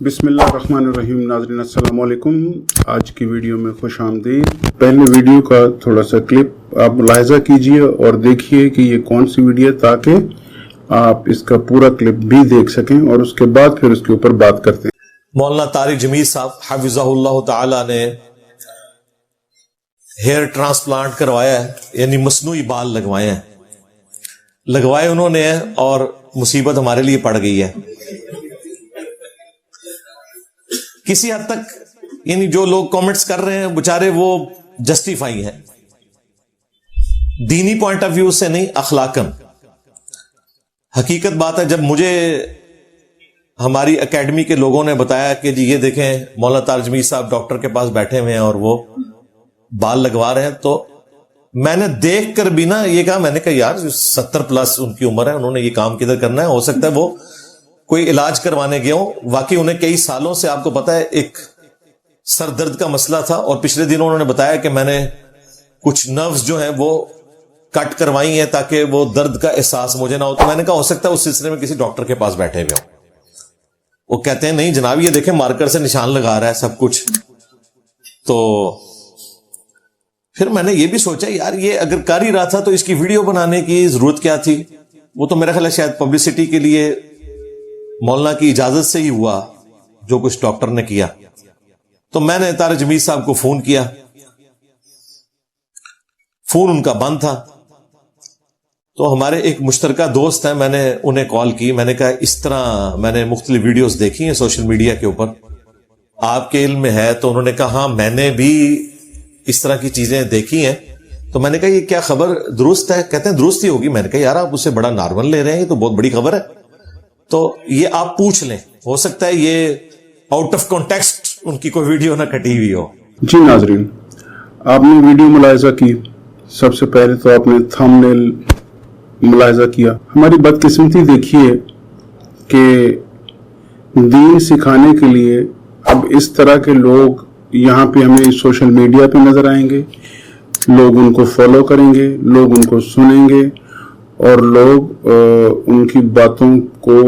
बिस्मिल्लाहिर्रहमानिर्रहीम। नाज़रीन अस्सलाम वालेकुम। आज की वीडियो में खुश आमदीद। पहले वीडियो का थोड़ा सा क्लिप आप मुलाहिज़ा कीजिए और देखिए कि ये कौन सी वीडियो, ताकि आप इसका पूरा क्लिप भी देख सकें और उसके बाद फिर उसके ऊपर बात करते हैं। मौलाना तारिक जमील साहब हफिज़हुल्लाह ताला ने हेयर ट्रांसप्लांट करवाया है, यानी मसनूई बाल लगवाए उन्होंने है, और मुसीबत हमारे लिए पड़ गई है। किसी हद तक यानी जो लोग कमेंट्स कर रहे हैं बेचारे वो जस्टिफाई हैं, दीनी पॉइंट ऑफ व्यू से नहीं, अखलाकन। हकीकत बात है, जब मुझे हमारी एकेडमी के लोगों ने बताया कि जी ये देखें मौलाना तारिक जमील साहब डॉक्टर के पास बैठे हुए हैं और वो बाल लगवा रहे हैं, तो मैंने देख कर भी ना ये कहा, मैंने कहा यार 70 प्लस उनकी उम्र है, उन्होंने ये काम किधर करना है, हो सकता है वो कोई इलाज करवाने गए हो। वाकई उन्हें कई सालों से, आपको पता है, एक सर दर्द का मसला था, और पिछले दिनों उन्होंने बताया कि मैंने कुछ नर्व्स जो हैं वो कट करवाई हैं ताकि वो दर्द का एहसास मुझे ना हो। तो मैंने कहा हो सकता है उस सिलसिले में किसी डॉक्टर के पास बैठे हुए हो। वो कहते हैं नहीं जनाब, ये देखें मार्कर से निशान लगा रहा है सब कुछ। तो फिर मैंने ये भी सोचा यार ये अगर कर ही रहा था तो इसकी वीडियो बनाने की जरूरत क्या थी। वो तो मेरा ख्याल है शायद पब्लिसिटी के लिए मौलाना की इजाजत से ही हुआ जो कुछ डॉक्टर ने किया। तो मैंने तारिक जमील साहब को फोन किया, फोन उनका बंद था। तो हमारे एक मुश्तरका दोस्त हैं, मैंने उन्हें कॉल की, मैंने कहा इस तरह मैंने मुख्तलिफ वीडियोस देखी हैं सोशल मीडिया के ऊपर, आपके इल्म में है? तो उन्होंने कहा हाँ मैंने भी इस तरह की चीजें देखी हैं। तो मैंने कहा ये क्या खबर दुरुस्त है? कहते हैं दुरुस्त ही होगी। मैंने कहा यार आप उसे बड़ा नॉर्मल ले रहे हैं, ये तो बहुत बड़ी खबर है, तो ये आप पूछ लें, हो सकता है ये आउट ऑफ कॉन्टेक्स्ट उनकी कोई वीडियो ना कटी हुई हो। जी नाजरीन, आपने वीडियो मुलाहिज़ा की। सबसे पहले तो आपने थंबनेल मुलाहिज़ा किया। हमारी बदकिस्मती देखिए कि दीन सिखाने के लिए अब इस तरह के लोग यहाँ पे हमें सोशल मीडिया पे नजर आएंगे। लोग उनको फॉलो करेंगे, लोग उनको सुनेंगे और लोग उनकी बातों को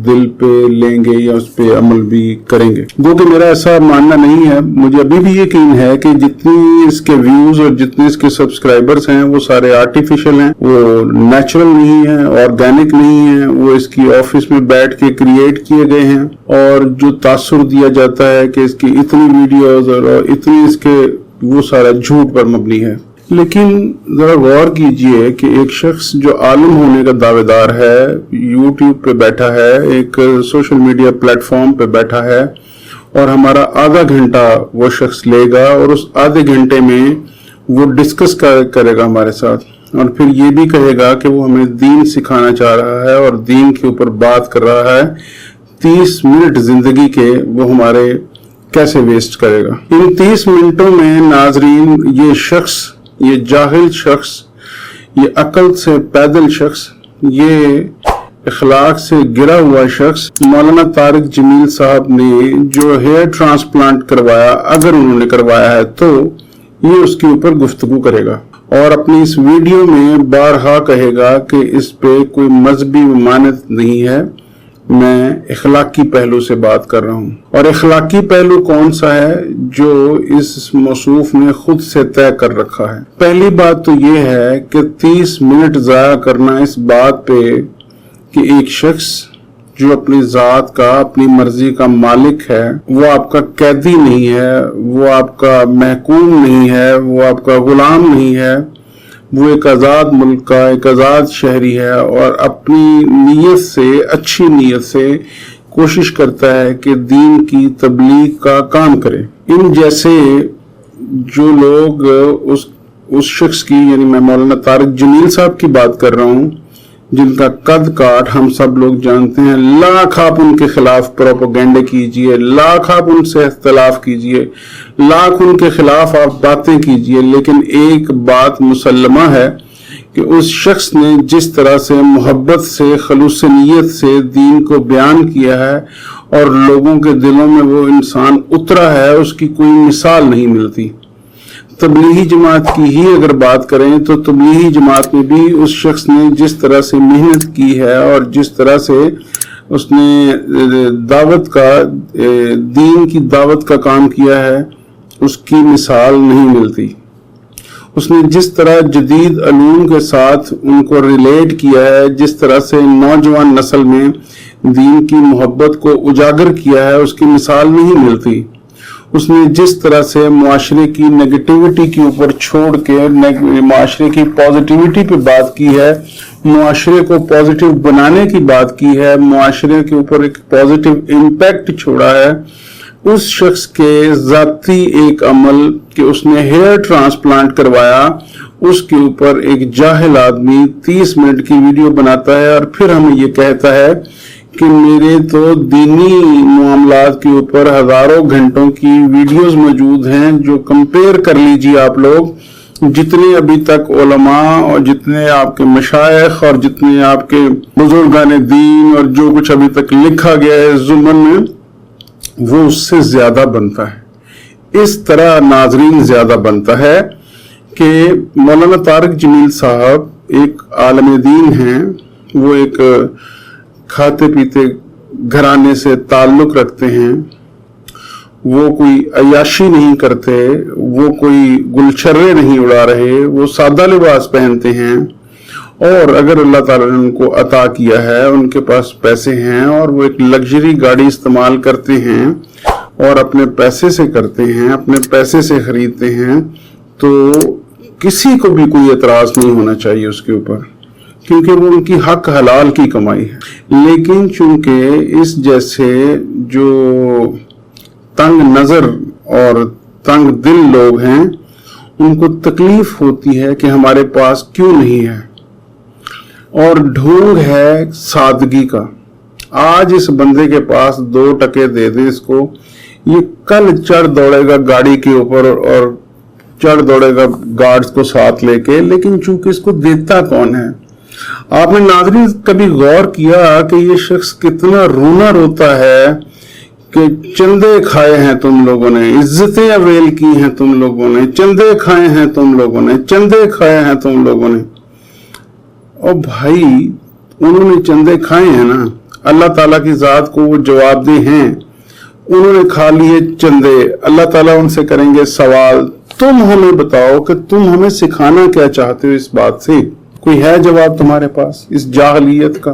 दिल पे लेंगे या उस पे अमल भी करेंगे। वो कि मेरा ऐसा मानना नहीं है। मुझे अभी भी यकीन है कि जितनी इसके व्यूज और जितने इसके सब्सक्राइबर्स हैं वो सारे आर्टिफिशियल हैं, वो नेचुरल नहीं है, ऑर्गेनिक नहीं है, वो इसकी ऑफिस में बैठ के क्रिएट किए गए हैं। और जो तासुर दिया जाता है कि इसकी इतनी वीडियोज और इतनी इसके, वो सारा झूठ पर मबनी है। लेकिन जरा गौर कीजिए कि एक शख्स जो आलिम होने का दावेदार है, यूट्यूब पे बैठा है, एक सोशल मीडिया प्लेटफॉर्म पे बैठा है, और हमारा आधा घंटा वो शख्स लेगा और उस आधे घंटे में वो डिस्कस करेगा हमारे साथ, और फिर ये भी कहेगा कि वो हमें दीन सिखाना चाह रहा है और दीन के ऊपर बात कर रहा है। 30 मिनट जिंदगी के वो हमारे कैसे वेस्ट करेगा? इन 30 मिनटों में नाजरीन ये शख्स, ये जाहिल शख्स, ये अकल से पैदल शख्स, ये इखलाक से गिरा हुआ शख्स, मौलाना तारिक जमील साहब ने जो हेयर ट्रांसप्लांट करवाया, अगर उन्होंने करवाया है तो ये उसके ऊपर गुफ्तगू करेगा और अपनी इस वीडियो में बारहा कहेगा कि इस पे कोई मजहबी ममानत नहीं है। मैं इखलाकी पहलू से बात कर रहा हूँ, और इखलाकी पहलू कौन सा है जो इस मौसूफ ने खुद से तय कर रखा है। पहली बात तो ये है कि 30 मिनट जाया करना इस बात पे कि एक शख्स जो अपनी जात का, अपनी मर्जी का मालिक है, वो आपका कैदी नहीं है, वो आपका महकूम नहीं है, वो आपका गुलाम नहीं है, वो एक आज़ाद मुल्क का एक आज़ाद शहरी है, और अपनी नीयत से, अच्छी नीयत से कोशिश करता है कि दीन की तबलीग का काम करे। इन जैसे जो लोग उस शख्स की, यानी मैं मौलाना तारिक जमील साहब की बात कर रहा हूँ, जिनका कद काट हम सब लोग जानते हैं, लाख आप उनके खिलाफ प्रोपेगेंडे कीजिए, लाख आप उनसे इख्तिलाफ कीजिए, लाख उनके खिलाफ आप बातें कीजिए, लेकिन एक बात मुसल्लमा है कि उस शख्स ने जिस तरह से मोहब्बत से, खलूस नीयत से दीन को बयान किया है और लोगों के दिलों में वो इंसान उतरा है, उसकी कोई मिसाल नहीं मिलती। तबलीगी जमात की ही अगर बात करें तो तबलीगी जमात में भी उस शख्स ने जिस तरह से मेहनत की है और जिस तरह से اس نے دعوت کا دین کی دعوت کا کام کیا ہے، اس کی مثال نہیں ملتی۔ اس نے جس طرح جدید علوم کے ساتھ ان کو ریلیٹ کیا ہے، جس طرح سے نوجوان نسل میں دین کی محبت کو اجاگر کیا ہے، اس کی مثال نہیں ملتی۔ اس نے جس طرح سے معاشرے کی نیگیٹیوٹی کے اوپر چھوڑ کے معاشرے کی پازیٹیوٹی پہ بات کی ہے، معاشرے کو پازیٹیو بنانے کی بات کی ہے، معاشرے کے اوپر ایک پازیٹیو امپیکٹ چھوڑا ہے، اس شخص کے ذاتی ایک عمل کہ اس نے ہیئر ٹرانسپلانٹ کروایا، اس کے اوپر ایک جاہل آدمی 30 منٹ کی ویڈیو بناتا ہے اور پھر ہمیں یہ کہتا ہے کہ میرے تو دینی معاملات کے اوپر ہزاروں گھنٹوں کی ویڈیوز موجود ہیں، جو کمپیئر کر لیجیے آپ لوگ، جتنے ابھی تک علماء اور جتنے آپ کے مشائخ اور جتنے آپ کے بزرگان دین اور جو کچھ ابھی تک لکھا گیا ہے ضمن میں، وہ اس سے زیادہ بنتا ہے۔ اس طرح ناظرین زیادہ بنتا ہے کہ مولانا طارق جمیل صاحب ایک عالم دین ہیں، وہ ایک کھاتے پیتے گھرانے سے تعلق رکھتے ہیں، وہ کوئی عیاشی نہیں کرتے، وہ کوئی گلچرے نہیں اڑا رہے، وہ سادہ لباس پہنتے ہیں، اور اگر اللہ تعالیٰ نے ان کو عطا کیا ہے، ان کے پاس پیسے ہیں اور وہ ایک لگژری گاڑی استعمال کرتے ہیں اور اپنے پیسے سے کرتے ہیں، اپنے پیسے سے خریدتے ہیں، تو کسی کو بھی کوئی اعتراض نہیں ہونا چاہیے اس کے اوپر، کیونکہ وہ ان کی حق حلال کی کمائی ہے۔ لیکن چونکہ اس جیسے جو تنگ نظر اور تنگ دل لوگ ہیں، ان کو تکلیف ہوتی ہے کہ ہمارے پاس کیوں نہیں ہے، اور ڈھونگ ہے سادگی کا۔ آج اس بندے کے پاس 2 ٹکے دے دیں اس کو، یہ کل چڑھ دوڑے گا گاڑی کے اوپر اور چڑھ دوڑے گا گارڈز کو ساتھ لے کے، لیکن چونکہ اس کو دیتا کون ہے؟ آپ نے ناظرین کبھی غور کیا کہ یہ شخص کتنا رونا روتا ہے کہ چندے کھائے ہیں تم لوگوں نے، عزتیں اویل کی ہیں تم لوگوں نے، چندے کھائے ہیں تم لوگوں نے، چندے کھائے ہیں تم لوگوں نے۔ اور بھائی انہوں نے چندے کھائے ہیں نا، اللہ تعالیٰ کی ذات کو وہ جواب دہ ہیں، انہوں نے کھا لیے چندے، اللہ تعالیٰ ان سے کریں گے سوال، تم ہمیں بتاؤ کہ تم ہمیں سکھانا کیا چاہتے ہو اس بات سے؟ کوئی ہے جواب تمہارے پاس اس جاہلیت کا؟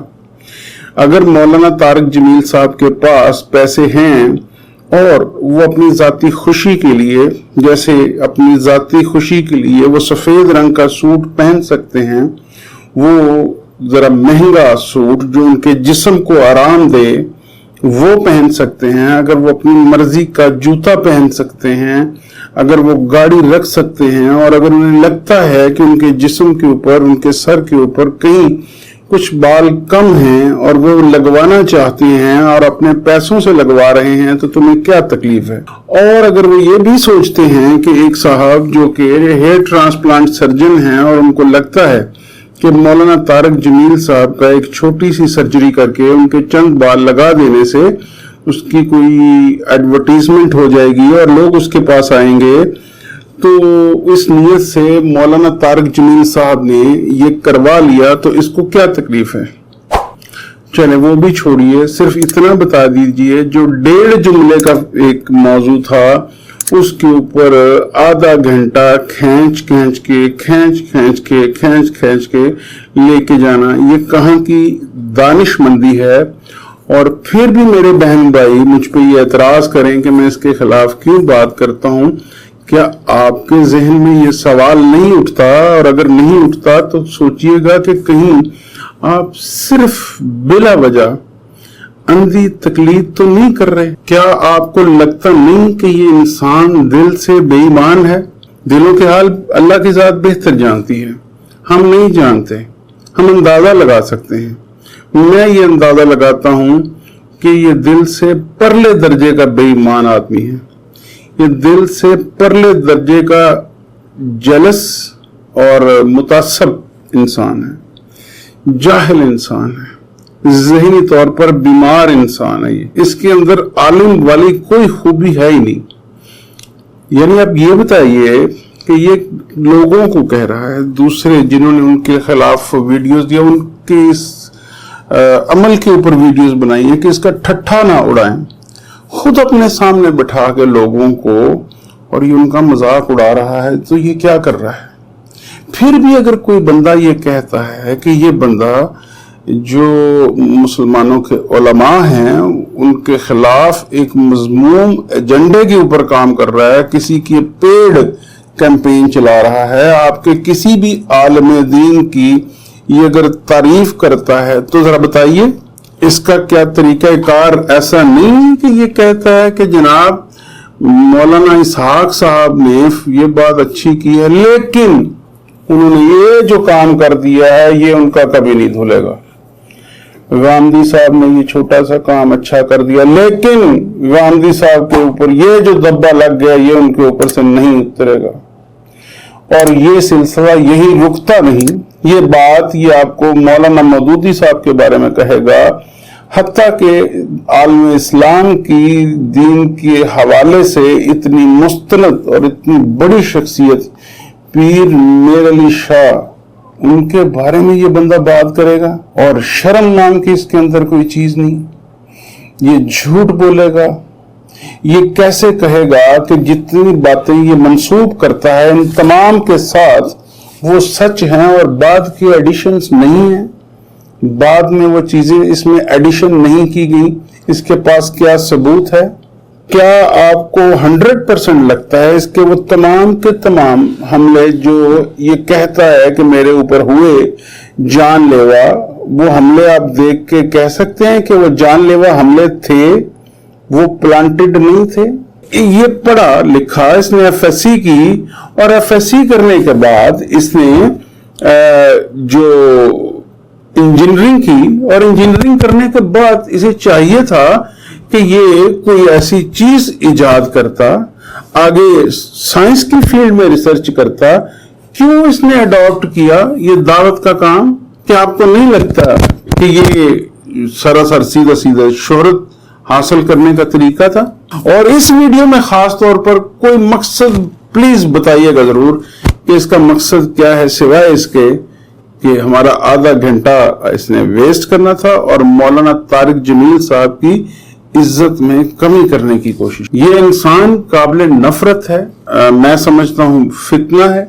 اگر مولانا طارق جمیل صاحب کے پاس پیسے ہیں اور وہ اپنی ذاتی خوشی کے لیے، جیسے اپنی ذاتی خوشی کے لیے وہ سفید رنگ کا سوٹ پہن سکتے ہیں، وہ ذرا مہنگا سوٹ جو ان کے جسم کو آرام دے وہ پہن سکتے ہیں، اگر وہ اپنی مرضی کا جوتا پہن سکتے ہیں، اگر وہ گاڑی رکھ سکتے ہیں، اور اگر انہیں لگتا ہے کہ ان کے جسم کے اوپر، ان کے سر کے اوپر کہیں کچھ بال کم ہیں اور وہ لگوانا چاہتے ہیں اور اپنے پیسوں سے لگوا رہے ہیں، تو تمہیں کیا تکلیف ہے؟ اور اگر وہ یہ بھی سوچتے ہیں کہ ایک صاحب جو کہ ہیئر ٹرانسپلانٹ سرجن ہیں اور ان کو لگتا ہے کہ مولانا طارق جمیل صاحب کا ایک چھوٹی سی سرجری کر کے ان کے چند بال لگا دینے سے اس کی کوئی ایڈورٹیزمنٹ ہو جائے گی اور لوگ اس کے پاس آئیں گے، تو اس نیت سے مولانا طارق جمیل صاحب نے یہ کروا لیا، تو اس کو کیا تکلیف ہے؟ چلے وہ بھی چھوڑیے، صرف اتنا بتا دیجئے جو 1.5 جملے کا ایک موضوع تھا اس کے اوپر آدھا گھنٹہ کھینچ کے لے کے جانا، یہ کہاں کی دانش مندی ہے؟ اور پھر بھی میرے بہن بھائی مجھ پہ یہ اعتراض کریں کہ میں اس کے خلاف کیوں بات کرتا ہوں، کیا آپ کے ذہن میں یہ سوال نہیں اٹھتا؟ اور اگر نہیں اٹھتا تو سوچئے گا کہ کہیں آپ صرف بلا وجہ اندھی تقلید تو نہیں کر رہے؟ کیا آپ کو لگتا نہیں کہ یہ انسان دل سے بے ایمان ہے؟ دلوں کے حال اللہ کی ذات بہتر جانتی ہے، ہم نہیں جانتے، ہم اندازہ لگا سکتے ہیں۔ میں یہ اندازہ لگاتا ہوں کہ یہ دل سے پرلے درجے کا بے ایمان آدمی ہے، یہ دل سے پرلے درجے کا جلس اور متعصب انسان ہے، جاہل انسان ہے، ذہنی طور پر بیمار انسان ہے، اس کے اندر عالم والی کوئی خوبی ہے ہی نہیں۔ یعنی آپ یہ بتائیے کہ یہ لوگوں کو کہہ رہا ہے، دوسرے جنہوں نے ان کے خلاف ویڈیوز دیا، ان کے اس अमल के ऊपर वीडियोस बनाई है कि इसका ठट्ठा ना उड़ाएं, खुद अपने सामने बिठा के लोगों को, और ये उनका मजाक उड़ा रहा है, तो ये क्या कर रहा है? फिर भी अगर कोई बंदा ये कहता है कि ये बंदा जो मुसलमानों के उलमा हैं उनके खिलाफ एक मजमूम एजेंडे के ऊपर काम कर रहा है, किसी की पेड़ कैंपेन चला रहा है, आपके किसी भी आलम दीन की ये अगर तारीफ करता है, तो जरा बताइए इसका क्या तरीकाकार ऐसा नहीं है कि ये कहता है कि जनाब मौलाना इसहाक साहब ने ये बात अच्छी की है, लेकिन उन्होंने ये जो काम कर दिया है ये उनका कभी नहीं धुलेगा। गांधी साहब ने ये छोटा सा काम अच्छा कर दिया, लेकिन गांधी साहब के ऊपर ये जो धब्बा लग गया ये उनके ऊपर से नहीं उतरेगा, और ये सिलसिला यही रुकता नहीं। ये बात ये आपको मौलाना मौदूदी साहब के बारे में कहेगा, हत्ता के आलम इस्लाम की दीन के हवाले से इतनी मुस्तनद और इतनी बड़ी शख्सियत पीर मेर अली शाह, उनके बारे में ये बंदा बात करेगा, और शर्म नाम की इसके अंदर कोई चीज नहीं। ये झूठ बोलेगा, ये कैसे कहेगा कि जितनी बातें ये मंसूब करता है इन तमाम के साथ वो सच हैं, और बाद की एडिशंस नहीं है, बाद में वो चीजें इसमें एडिशन नहीं की गई, इसके पास क्या सबूत है? क्या आपको 100% लगता है इसके वो तमाम के तमाम हमले जो ये कहता है कि मेरे ऊपर हुए जानलेवा, वो हमले आप देख के कह सकते हैं कि वो जानलेवा हमले थे, वो प्लांटेड नहीं थे? ये पढ़ा लिखा इसने एफएससी की, और एफएससी करने के बाद इसने जो इंजीनियरिंग की, और इंजीनियरिंग करने के बाद इसे चाहिए था कि ये कोई ऐसी चीज इजाद करता, आगे साइंस की फील्ड में रिसर्च करता। क्यों इसने अडॉप्ट किया ये दावत का काम? क्या आपको नहीं लगता कि ये सरासर सीधा सीधा शोहरत हासिल करने का तरीका था? और इस वीडियो में खास तौर पर कोई मकसद प्लीज बताइएगा जरूर कि इसका मकसद क्या है, सिवाय इसके कि हमारा आधा घंटा इसने वेस्ट करना था और मौलाना तारिक जमील साहब की इज्जत में कमी करने की कोशिश। ये इंसान काबिल नफरत है, मैं समझता हूं फितना है।